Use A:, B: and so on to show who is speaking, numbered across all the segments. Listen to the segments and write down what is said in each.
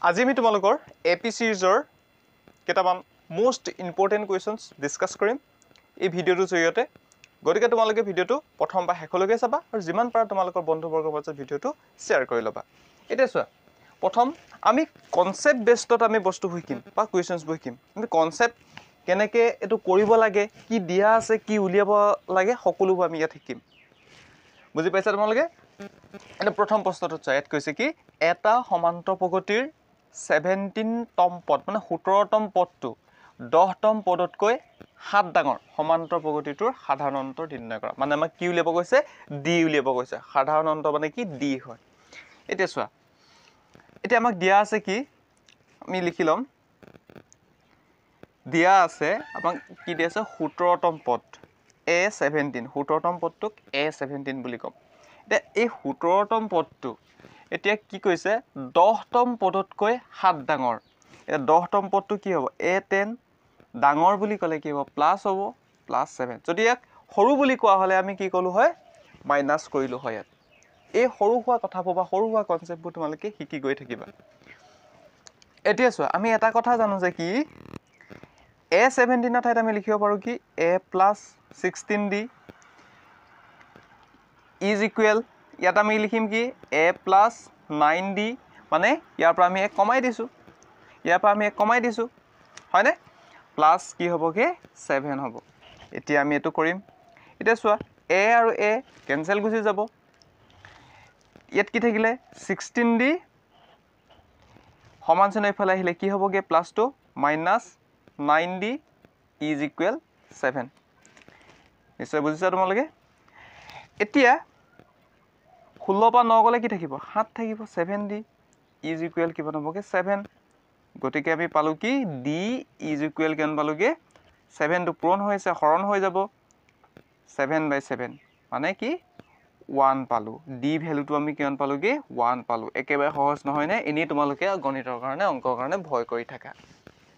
A: আজি আমি তোমালোকৰ এপি সিৰিজৰ কেইটামান মোস্ট ইম্পৰ্টেণ্ট কুৱেশ্যনছ ডিছকাছ কৰিম এই ভিডিঅ'টোৰ জৰিয়তে। গতিকে তোমালোকে ভিডিঅ'টো প্ৰথম বা শেষলৈকে চাবা আৰু যিমান পাৰা তোমালোকৰ বন্ধুবৰ্গৰ মাজত ভিডিঅ'টো শ্বেয়াৰ কৰি ল'বা। এতিয়া চোৱা, প্ৰথম আমি কনচেপ্ট বেছডত আমি বস্তু শিকিম বা কুৱেশ্যনছবোৰ শিকিম। কিন্তু কনচেপ্ট কেনেকৈ এইটো কৰিব লাগে, কি দিয়া আছে, কি উলিয়াব লাগে, সকলোবোৰ আমি ইয়াত শিকিম। বুজি পাইছা তোমালোকে? এতিয়া প্ৰথম প্ৰশ্নটোত চোৱা, ইয়াত কৈছে কি এটা সমান্তৰ প্ৰগতিৰ 17তম পদ মানে 17তম পদটো 10তম পদতকৈ 7 ডাঙৰ সমান্তৰ প্ৰগতিটোৰ সাধাৰণ অন্তৰ নিৰ্ণয় কৰা। মানে আমাক কি উলিয়াব কৈছে? ডি উলিয়াব কৈছে। সাধাৰণ অন্তৰ মানে কি? ডি হয়। এতিয়া চোৱা, এতিয়া আমাক দিয়া আছে কি, আমি লিখি ল'ম। দিয়া আছে আমাক কি দিয়া আছে? 17তম পদ A17। 17তম পদটোক A17 বুলি ক'ম। এতিয়া এই 17তম পদটো এতিয়া কি কৈছে? 10তম পদতকৈ 7 ডাঙৰ। এতিয়া 10তম পদটো কি হ'ব? A10। ডাঙৰ বুলি ক'লে কি হ'ব? প্লাছ হ'ব, +7। যদি ইয়াক সৰু বুলি কোৱা হ'লে আমি কি ক'লোঁ হয়? মাইনাছ কৰিলোঁ হয়। ইয়াত এই সৰু হোৱা কথাবোৰ বা সৰু হোৱা কনচেপ্টবোৰ তোমালোকে শিকি গৈ থাকিবা। এতিয়া চোৱা, আমি এটা কথা জানো যে কি A17ৰ ঠাইত আমি লিখিব পাৰোঁ কি A+16D ইজ ইকুৱেল, ইয়াত আমি লিখিম কি A+9D, মানে ইয়াৰ পৰা আমি 1 কমাই দিছোঁ, ইয়াৰ পৰা আমি 1 কমাই দিছোঁ, হয়নে? প্লাছ কি হ'বগৈ? 7 হ'ব। এতিয়া আমি এইটো কৰিম। এতিয়া চোৱা, A আৰু A কেঞ্চেল গুচি যাব। ইয়াত কি থাকিলে? 16D সমান চিহ্ন ইফালে আহিলে কি হ'বগৈ? প্লাছটো -9D ইজ ইকুৱেল 7। নিশ্চয় বুজিছা তোমালোকে? এতিয়া 16 পৰা 9 গ'লে কি থাকিব? 7 থাকিব। 7D ইজ ইকুৱেল কিমান হ'বগৈ? 7। গতিকে আমি পালোঁ কি ডি ইজ ইকুৱেল কিমান পালোঁগৈ? 7টো পূৰণ হৈছে, হৰণ হৈ যাব 7/7, মানে কি 1 পালোঁ। ডি ভেলুটো আমি কিমান পালোঁগৈ? 1 পালোঁ। একেবাৰে সহজ নহয়নে? এনেই তোমালোকে গণিতৰ কাৰণে, অংকৰ কাৰণে ভয় কৰি থাকা।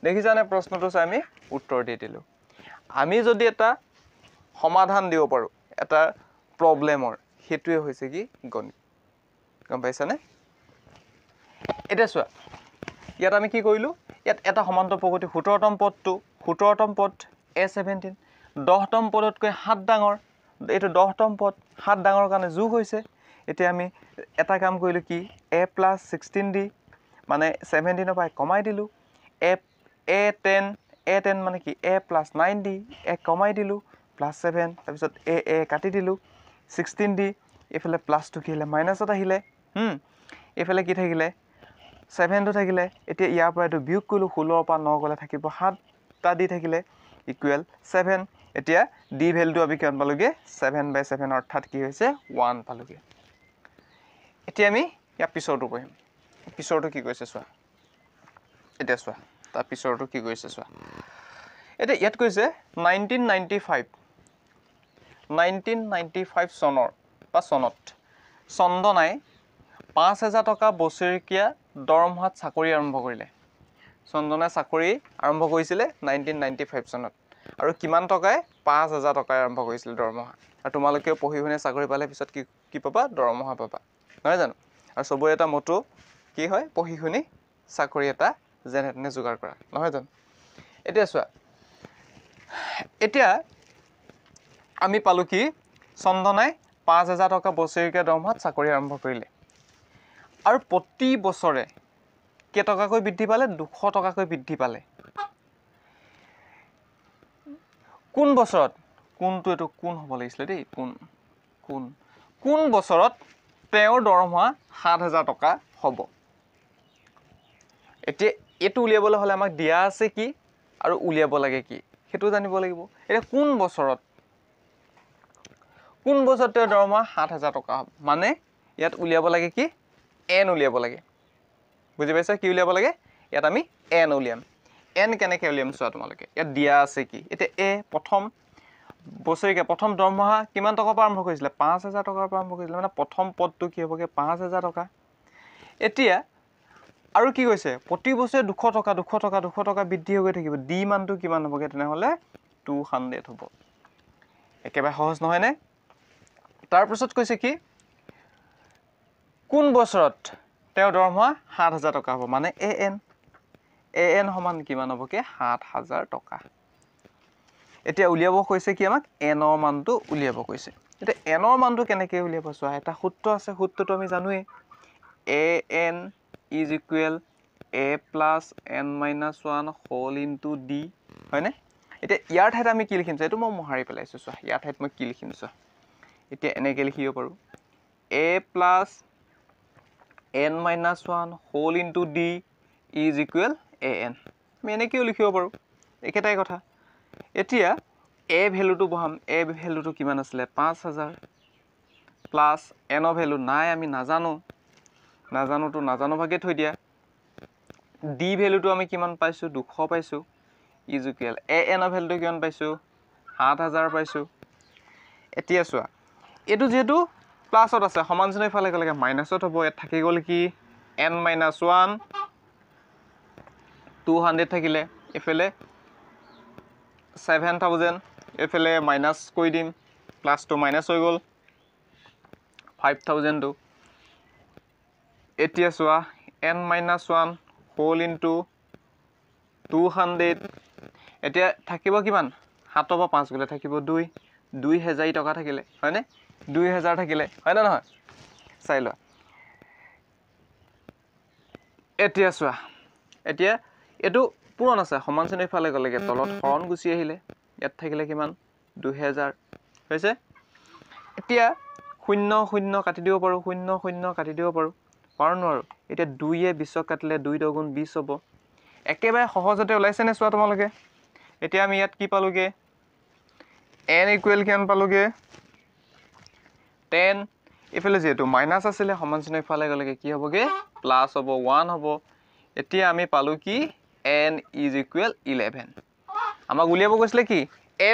A: দেখিছানে? প্ৰশ্নটো চাই আমি উত্তৰ দি দিলোঁ। আমি যদি এটা সমাধান দিব পাৰোঁ এটা প্ৰব্লেমৰ, সেইটোৱে হৈছে কি গণিত। গম পাইছানে? এতিয়া চোৱা, ইয়াত আমি কি কৰিলোঁ? ইয়াত এটা সমান্তৰ প্ৰগতি 17তম পদটো, 17তম পদ A17, 10তম পদতকৈ 7 ডাঙৰ। এইটো 10তম পদ 7 ডাঙৰ কাৰণে যোগ হৈছে। এতিয়া আমি এটা কাম কৰিলোঁ কি A+16D, মানে 17ৰ পৰা 1 কমাই দিলোঁ। A10 মানে কি A+9D, 1 কমাই দিলোঁ, +7, তাৰপিছত A কাটি দিলোঁ, 16D, এইফালে প্লাছটো কি আহিলে? মাইনাছত আহিলে। এইফালে কি থাকিলে? 7টো থাকিলে। এতিয়া ইয়াৰ পৰা এইটো বিয়োগ কৰিলোঁ, 16 পৰা 9 গ'লে থাকিব 7টা দি থাকিলে ইকুৱেল 7। এতিয়া ডি ভেলুটো আমি কিমান পালোঁগৈ? 7/7, অৰ্থাৎ কি হৈছে? 1 পালোঁগৈ। এতিয়া আমি ইয়াৰ পিছৰটো পঢ়িম। পিছৰটো কি কৈছে চোৱা। এতিয়া চোৱা, তাৰ পিছৰটো কি কৈছে চোৱা। এতিয়া ইয়াত কৈছে 1995 চনৰ বা চনত চন্দনাই 5,000 টকা বছৰেকীয়া দৰমহাত চাকৰি আৰম্ভ কৰিলে। চন্দনাই চাকৰি আৰম্ভ কৰিছিলে 1995 চনত। আৰু কিমান টকাই? 5,000 টকাই আৰম্ভ কৰিছিলে দৰমহা। আৰু তোমালোকেও পঢ়ি শুনি চাকৰি পালে পিছত কি পাবা? দৰমহা পাবা, নহয় জানো? আৰু চবৰে এটা মটো কি হয়? পঢ়ি শুনি চাকৰি এটা যেনে তেনে যোগাৰ কৰা, নহয় জানো? এতিয়া চোৱা, এতিয়া আমি পালোঁ কি চন্দনাই 5,000 টকা বছৰেকীয়া দৰমহাত চাকৰি আৰম্ভ কৰিলে। আৰু প্ৰতি বছৰে কেইটকাকৈ বৃদ্ধি পালে? 200 টকাকৈ বৃদ্ধি পালে। কোন বছৰত? কোনটো এইটো কোন হ'ব লাগিছিলে দেই, কোন বছৰত তেওঁৰ দৰমহা 7,000 টকা হ'ব? এতিয়া এইটো উলিয়াবলৈ হ'লে আমাক দিয়া আছে কি আৰু উলিয়াব লাগে কি সেইটো জানিব লাগিব। এতিয়া কোন বছৰত তেওঁৰ দৰমহা 7,000 টকা হ'ব? মানে ইয়াত উলিয়াব লাগে কি এন উলিয়াব লাগে। বুজি পাইছা? কি উলিয়াব লাগে? ইয়াত আমি এন উলিয়াম। এন কেনেকৈ উলিয়াম চোৱা তোমালোকে। ইয়াত দিয়া আছে কি? এতিয়া প্ৰথম বছৰেকীয়া প্ৰথম দৰমহা কিমান টকাৰ পৰা আৰম্ভ কৰিছিলে? 5,000 টকাৰ পৰা আৰম্ভ কৰিছিলে, মানে প্ৰথম পদটো কি হ'বগৈ? 5,000 টকা। এতিয়া আৰু কি কৈছে? প্ৰতি বছৰে 200 টকা বৃদ্ধি হৈ গৈ থাকিব। ডি মানটো কিমান হ'বগৈ তেনেহ'লে? 200 হ'ব। একেবাৰে সহজ নহয়নে? তাৰপিছত কৈছে কি কোন বছৰত তেওঁৰ দৰমহা 7,000 টকা হ'ব মানে an সমান কিমান হ'বগে 7,000 টকা এতিয়া উলিয়াব কৈছে কি আমাক n ৰ মানটো উলিয়াব কৈছে এতিয়া n ৰ মানটো কেনেকৈ উলিয়াব চোৱা এটা সূত্ৰ আছে সূত্ৰটো আমি জানোৱেই an is equal a plus n minus 1 whole into d হয়নে এতিয়া ইয়াৰ ঠাইত আমি কি লিখিম এইটো মই মোহাৰি পেলাইছো চোৱা ইয়াৰ ঠাইত মই কি লিখিম চোৱা এতিয়া এনেকৈ লিখিব পাৰো a plus n minus 1 whole into d is equal an আমি এনেকৈও লিখিব পাৰো একেটাই কথা এতিয়া a ভ্যালুটো বহাম a ভ্যালুটো কিমান আছিলে 5,000 প্লাস n ৰ ভ্যালু নাই আমি নাজানো তো নাজানো ভাগে থৈ দিয়া d ভ্যালুটো আমি কিমান পাইছো 200 পাইছো is equal an ৰ ভ্যালুটো কিমান পাইছো 7,000 পাইছো এতিয়া চোৱা এটো যেহেতু প্লাসত আছে সমান চিহ্ন ইফালে গলে মাইনাসত হ'ব ইয়াত থাকি গল কি n - 1 200 থাকিলে এফালে 7,000 এফালে মাইনাস কৰি দিম প্লাস টু মাইনাস হৈ গল 5,000 টু এতিয়া চোৱা n - 1 হোল ইনটু 200 এতিয়া থাকিব কিমান 7 পৰা 5 গলে থাকিব 2000 টকা থাকিলে হয়নে 2000 থাকিলে হয় না নহয় চাই লোৱা এতিয়া চোৱা এতিয়া এটো পূৰণ আছে সমান চিহ্ন ইফালে গলেগে তলত হৰণ গুছি আহিলে ইয়াত থাকিলে কিমান 2000 হৈছে এতিয়া 0 0 কাটি দিব পাৰো 0 0 কাটি দিব পাৰো নোৱাৰো এতিয়া 2 এ 20 কাটিলে 2 * 2 = 20 হ'ব একেবাৰে সহজতে ওলাইছে নে চোৱা তোমালোকে এতিয়া আমি ইয়াত কি পালোগে n ইকুৱেল কিমান পালোগে 10 ইফালে যেটো মাইনাস আছিলে সমান চিহ্ন ইফালে গলেগে কি হ'বগে প্লাস হ'ব 1 হ'ব এতিয়া আমি পালো কি n is equal 11 আমাক উলিয়াব কৈছিলে কি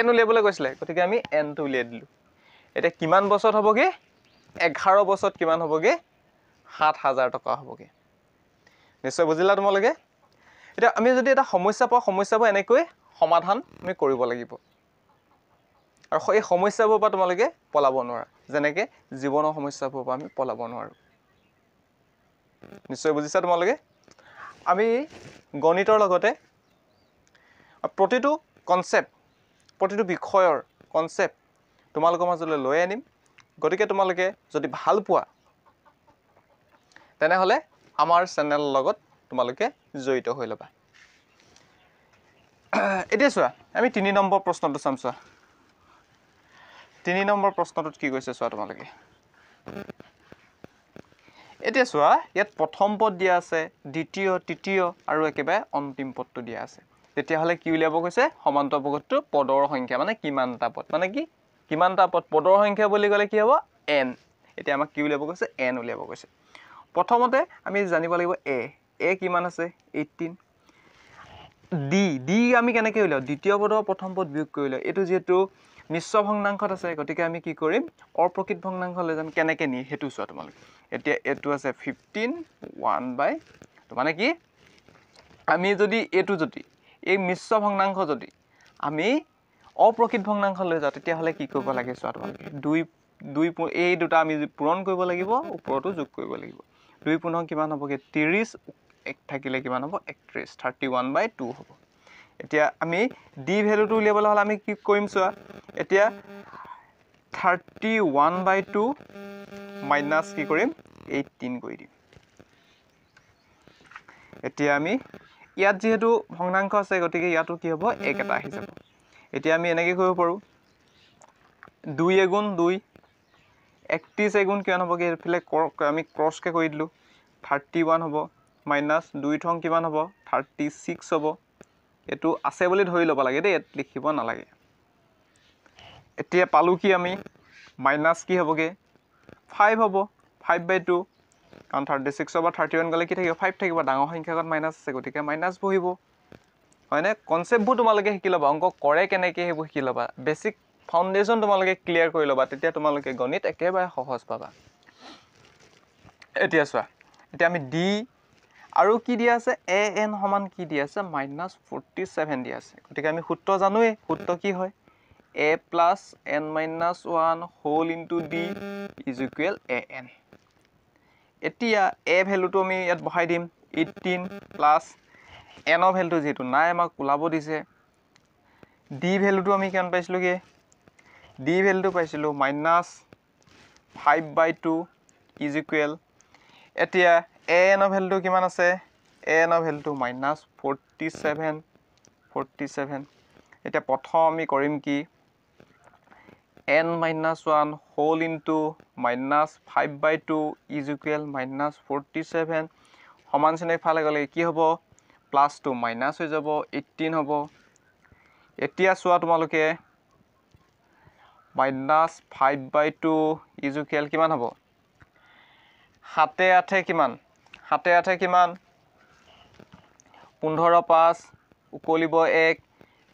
A: n উলিয়াবলৈ কৈছিলে গতিকে আমি n টো উলিয়াই দিলো এটা কিমান বছৰত হ'বগে 11 বছৰত কিমান হ'বগে 7,000 টকা হ'বগে নিশ্চয় বুজিলা তোমালোকে এটা আমি যদি এটা সমস্যাবোৰ এনেকৈ সমাধান আমি কৰিব লাগিব আৰু এই সমস্যাবোৰ পৰা তোমালোকে পলাব নোৱাৰা যেনেকৈ জীৱনৰ সমস্যাবোৰ পৰা আমি পলাব নোৱাৰো নিশ্চয় বুজিছা তোমালোকে আমি গণিতৰ লগতে প্ৰতিটো কনসেপ্ট প্ৰতিটো বিষয়ৰ কনসেপ্ট তোমালোকৰ মাজলৈ লৈ আনিম গতিকে তোমালোকে যদি ভাল পোৱা তেনেহলে আমাৰ চেনেল লগত তোমালোকে জড়িত হৈ লবা এতিয়া চোৱা আমি 3 নম্বৰ প্ৰশ্নটো চাম চোৱা 3 নম্বৰ প্ৰশ্নটোত কি কৈছে চোৱা তোমালোকে এতিয়া চোৱা ইয়াত প্ৰথম পদ দিয়া আছে দ্বিতীয় তৃতীয় আৰু একেবাৰে অন্তিম পদটো দিয়া আছে তেতিয়া হলে কি উলিয়াব কৈছে সমান্তৰাল পদটোৰ পদৰ সংখ্যা মানে কিমানটা পদ মানে কি কিমানটা পদ পদৰ সংখ্যা বুলি গলে কি হ'ব n এতিয়া আমাক কি উলিয়াব কৈছে n উলিয়াব কৈছে প্ৰথমতে আমি জানিব লাগিব a কিমান আছে 18 d আমি কেনেকৈ উলিয়াও দ্বিতীয় পদৰ প্ৰথম পদ বিয়োগ কৰিলে এটো যেটো মিশ্ৰ ভগ্নাংশত আছে গতিকে আমি কি কৰিম অপ্ৰকৃত ভগ্নাংশলৈ যাম কেনেকৈ নি হেতু চোৱা তোমালোকে এতিয়া এটো আছে 15 1/2 মানে কি আমি যদি এটো যদি এই মিশ্ৰ ভগ্নাংশ যদি আমি অপ্ৰকৃত ভগ্নাংশ লৈ যাও তেতিয়া হলে কি কৰিব লাগে চোৱা তোমালোকে 2 এই দুটা আমি পূৰণ কৰিব লাগিব ওপৰতো যোগ কৰিব লাগিব 2 পুনৰ কিমান হ'বগে 30 এক থাকিলে কিমান হ'ব 31 31/2 হ'ব এতিয়া আমি d ভ্যালুটো উলিয়াবলৈ হলে আমি কি কৰিম চোৱা এতিয়া 31/2 মাইনাস কি কৰিম 18 কৰি দিম এতিয়া আমি ইয়াত যেহেতু ভগ্নাংশ আছে গতিকে ইয়াতো কি হ'ব এক এটা আহি যাব এতিয়া আমি এনেকৈ কৰিব পাৰো 2 এগুণ 2 31 এগুণ কিমান হ'বগে এফালে আমি ক্ৰসকে কৰি দিলো 31 হ'ব মাইনাস 2 থং কিমান হ'ব 36 হ'ব এটো আছে বুলি ধৰি ল'ব লাগে দেই লিখিব নালাগে এতিয়া পালো কি আমি মাইনাস কি হ'বগে 5 হ'ব 5/2 কাৰণ 36 বা 31 গলে কি থাকিব 5 থাকিব ডাঙৰ সংখ্যাত মাইনাস আছে গতিকে মাইনাস বহিব হয়নে কনসেপ্টবোৰ তোমালোকে শিকি লবা অংক কৰে কেনেকৈ হেবু শিকি লবা বেসিক ফাউন্ডেশন তোমালোকে ক্লিয়াৰ কৰি লবা তেতিয়া তোমালোকে গণিত একেবাৰে সহজ পাবা এতিয়া চোৱা এতিয়া আমি d আৰু কি দিয়া আছে an সমান কি দিয়া আছে -47 দিয়া আছে গতিকে আমি সূত্ৰ জানোৱে সূত্ৰ কি হয় a plus n - 1 whole into d is equal an এতিয়া a ভ্যালুটো আমি ইয়াত বহাই দিম 18 প্লাস n ভ্যালুটো যেহেতু নাই আমাক ওলাব দিছে d ভ্যালুটো আমি কিমান পাইছিলোগে d ভ্যালুটো পাইছিলো -5/2 ইজ ইকুৱেল এতিয়া a n ভ্যালুটো কিমান আছে a n ভ্যালুটো -47 এতিয়া প্ৰথম আমি কৰিম কি n - 1 whole into -5/2 is equal -47 সমান চিহ্ন ইফালে গ'লে কি হ'ব প্লাস টু মাইনাস হৈ যাব 18 হ'ব এতিয়া চোৱা তোমালোকে -5/2 is equal কিমান হ'ব 7 8 কিমান 7 8 কিমান 15 5 উকলিব 1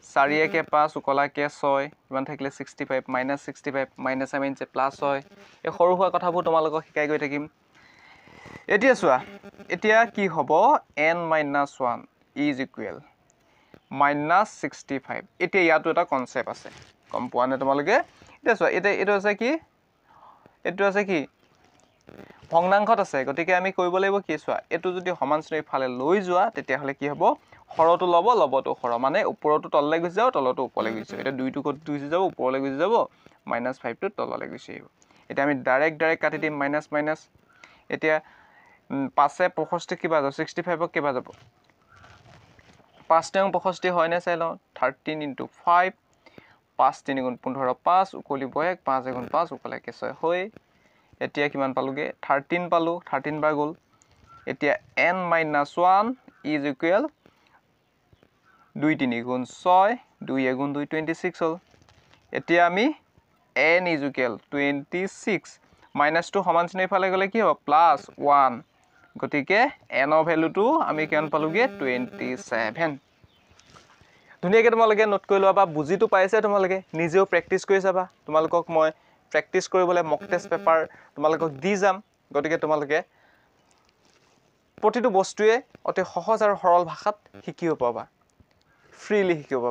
A: 4 1 5 উকলাকে 6 কিমান থাকিলে 65 -65 মাইনাস আমি যে প্লাস হয় এই সৰু হোৱা কথাবোৰ তোমালোকক শিকাই গৈ থাকিম এতিয়া চোৱা এতিয়া কি হ'ব n - 1 is equal -65 এতিয়া ইয়াতো এটা কনসেপ্ট আছে কম পোৱা নে তোমালোকে এতিয়া চোৱা এটা আছে কি ভগ্নাংশত আছে গতিকে আমি কৰিব লাগিব কি চোৱা এটো যদি সমান শ্ৰেণীৰ ফালে লৈ যোৱা তেতিয়া হলে কি হ'ব হৰটো লব লবটো হৰ মানে ওপৰটো তললৈ গুচি যাও তলটো ওপৰলৈ গুচি যাব এটা দুইটো কত গুচি যাব ওপৰলৈ গুচি যাব -5 টো তললৈ গুচি আহিব এতিয়া আমি ডাইৰেক্ট কাটি দিম মাইনাস মাইনাস এতিয়া 5 এ 65 কিবা যাব 65 ক কিবা যাব 5 টেং 65 হয় না চাই লও 13 * 5 5 3 * 15 5 উকলিব 1 5 1 5 উকলাকে 6 হয় এতিয়া কিমান পালোগে 13 পালো 13 বাৰ গল এতিয়া n - 1 is equal 2 3 * 6 2 1 2 26 হল এতিয়া আমি n is equal 26 minus 2 সমান চিহ্ন ইফালে গলে কি হ'ব +1 গতিকে n ৰ ভ্যালুটো আমি কিমান পালোগে 27 ধুনিয়াকে তোমালোকে নোট কৰি লোৱা বা বুজিটো পাইছে তোমালোকে নিজেও প্ৰেক্টিস কৰি চাবা তোমালোকক মই প্ৰেক্টিস কৰিবলৈ মক টেষ্ট পেপাৰ তোমালোকক দি যাম গতিকে তোমালোকে প্ৰতিটো বস্তুৱে অতি সহজ আৰু সৰল ভাষাত শিকিব পাবা ফ্ৰীলি শিকিব